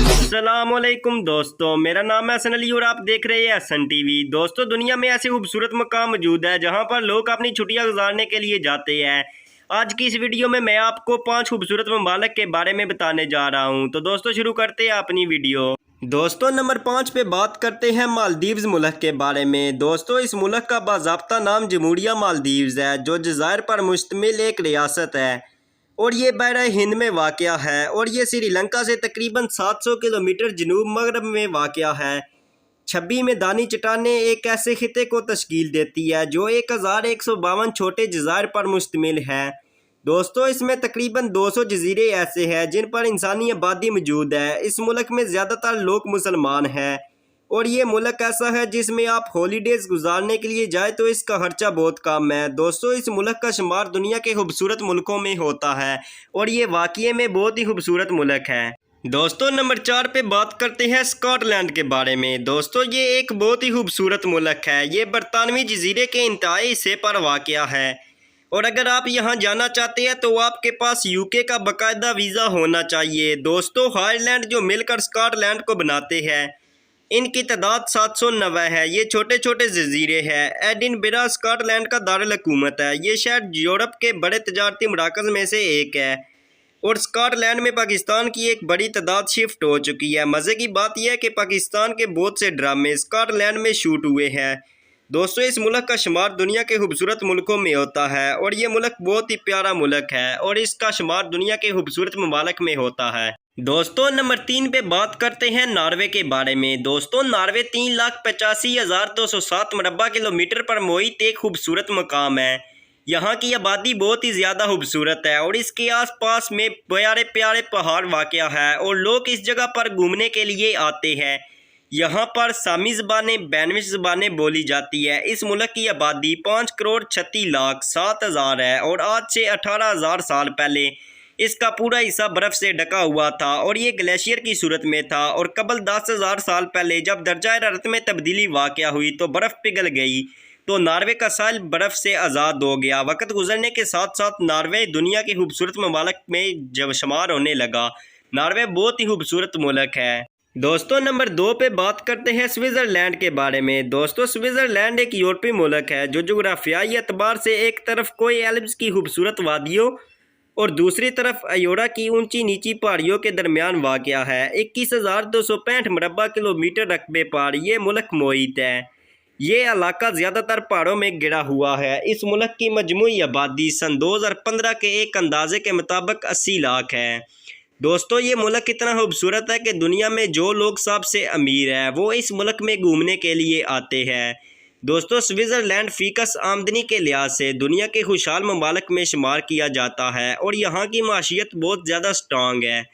अस्सलामुअलैकुम दोस्तों, मेरा नाम है हसन अली और आप देख रहे हैं हसन टीवी। दोस्तों, दुनिया में ऐसे खूबसूरत मकाम मौजूद है जहां पर लोग अपनी छुट्टियां गुजारने के लिए जाते हैं। आज की इस वीडियो में मैं आपको 5 खूबसूरत ममालिक के बारे में बताने जा रहा हूं। तो दोस्तों, शुरू करते हैं अपनी वीडियो। दोस्तों, नंबर 5 पे बात करते हैं मालदीव्स मुल्क के बारे में। दोस्तों, इस मुल्क का बाज़ाब्ता नाम जमहूरिया मालदीव्स है, जो जज़ायर पर मुश्तमिल एक रियासत है और ये बहरा हिंद में वाक़या है और ये श्रीलंका से तकरीबन 700 किलोमीटर जनूब मगरब में वाक़या है। 26 मैदानी चट्टानें एक ऐसे खिते को तश्कील देती है जो 1152 छोटे जज़ायर पर मुश्तमिल है। दोस्तों, इसमें तकरीबन 200 जजीरे ऐसे हैं जिन पर इंसानी आबादी मौजूद है। इस मुल्क में ज़्यादातर लोग मुसलमान हैं और ये मुल्क ऐसा है जिसमें आप हॉलीडेज़ गुजारने के लिए जाए तो इसका खर्चा बहुत कम है। दोस्तों, इस मुल्क का शुमार दुनिया के खूबसूरत मुल्कों में होता है और ये वाकई में बहुत ही खूबसूरत मुल्क है। दोस्तों, नंबर 4 पे बात करते हैं स्कॉटलैंड के बारे में। दोस्तों, ये एक बहुत ही खूबसूरत मुल्क है। ये बरतानवी जजीरे के इंतहाई हिस्से पर वाक़या है और अगर आप यहाँ जाना चाहते हैं तो आपके पास यूके का बाकायदा वीज़ा होना चाहिए। दोस्तों, आयरलैंड जो मिलकर स्कॉटलैंड को बनाते हैं, इनकी तादाद 790 है। ये छोटे छोटे जजीरे हैं। एडिनबरा स्कॉटलैंड का दारुल हुकूमत है। ये शहर यूरोप के बड़े तजारती मराकज़ में से एक है और स्कॉटलैंड में पाकिस्तान की एक बड़ी तादाद शिफ्ट हो चुकी है। मज़े की बात यह है कि पाकिस्तान के बहुत से ड्रामे स्कॉटलैंड में शूट हुए हैं। दोस्तों, इस मुल्क का शुमार दुनिया के खूबसूरत मुल्कों में होता है और ये मुल्क बहुत ही प्यारा मुल्क है और इसका शुमार दुनिया के खूबसूरत ममालिक में होता है। दोस्तों, नंबर 3 पे बात करते हैं नॉर्वे के बारे में। दोस्तों, नॉर्वे 3,85,207 मरबा किलोमीटर पर मोहित एक खूबसूरत मकाम है। यहाँ की आबादी बहुत ही ज़्यादा खूबसूरत है और इसके आसपास में प्यारे प्यारे पहाड़ वाक़या है और लोग इस जगह पर घूमने के लिए आते हैं। यहाँ पर सामी ज़बानें बैनविश ज़बानें बोली जाती है। इस मुल्क की आबादी 5,36,07,000 है और आज से 18,000 साल पहले इसका पूरा हिस्सा बर्फ़ से ढका हुआ था और ये ग्लेशियर की सूरत में था और कबल 10,000 साल पहले जब दर्जा हरारत में तब्दीली वाक़या हुई तो बर्फ़ पिघल गई तो नॉर्वे का साहिल बर्फ़ से आज़ाद हो गया। वक्त गुजरने के साथ साथ नॉर्वे दुनिया के खूबसूरत ममालिक में जब शुमार होने लगा। नॉर्वे बहुत ही खूबसूरत मुल्क है। दोस्तों, नंबर 2 पे बात करते हैं स्विट्ज़रलैंड के बारे में। दोस्तों, स्विट्ज़रलैंड एक यूरोपीय मुल्क है जो जोग्राफियाई एतबार से एक तरफ कोई एल्प्स की खूबसूरत वादियों और दूसरी तरफ अयोरा की ऊंची नीची पहाड़ियों के दरमियान वाक़या है। 21,265 मरबा किलोमीटर रकबे पर यह मुल्क मोहित है। ये इलाका ज़्यादातर पहाड़ों में घिरा हुआ है। इस मुल्क की मजमूई आबादी सन 2015 के एक अंदाजे के मुताबिक 80 लाख है। दोस्तों, ये मुल्क इतना खूबसूरत है कि दुनिया में जो लोग सबसे अमीर हैं वो इस मुल्क में घूमने के लिए आते हैं। दोस्तों, स्विट्ज़रलैंड फ़ीकस आमदनी के लिहाज से दुनिया के खुशहाल ममालिक में शुमार किया जाता है और यहाँ की माशियत बहुत ज़्यादा स्ट्रॉन्ग है।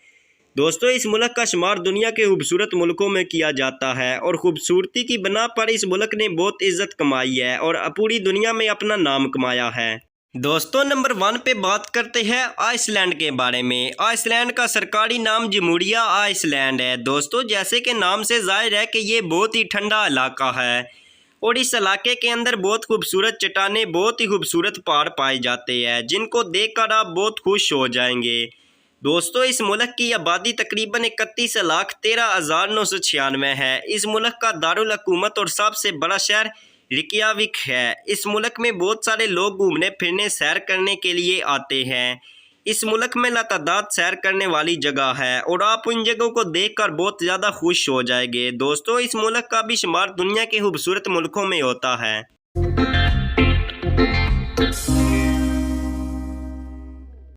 दोस्तों, इस मुल्क का शुमार दुनिया के खूबसूरत मुल्कों में किया जाता है और ख़ूबसूरती की बिना पर इस मुल्क ने बहुत इज़्ज़त कमाई है और पूरी दुनिया में अपना नाम कमाया है। दोस्तों, नंबर 1 पे बात करते हैं आइसलैंड के बारे में। आइसलैंड का सरकारी नाम जमहूरिया आइसलैंड है। दोस्तों, जैसे कि नाम से जाहिर है कि ये बहुत ही ठंडा इलाका है और इस इलाके के अंदर बहुत खूबसूरत चट्टानें बहुत ही खूबसूरत पहाड़ पाए जाते हैं जिनको देखकर आप बहुत खुश हो जाएंगे। दोस्तों, इस मुल्क की आबादी तकरीबन 31,13,996 है। इस मुल्क का दारुल हुकूमत और सबसे बड़ा शहर रिकयाविक है। इस मुल्क में बहुत सारे लोग घूमने फिरने सैर करने के लिए आते हैं। इस मुल्क में लातादाद सैर करने वाली जगह है और आप उन जगहों को देखकर बहुत ज़्यादा खुश हो जाएंगे। दोस्तों, इस मुल्क का भी शुमार दुनिया के खूबसूरत मुल्कों में होता है।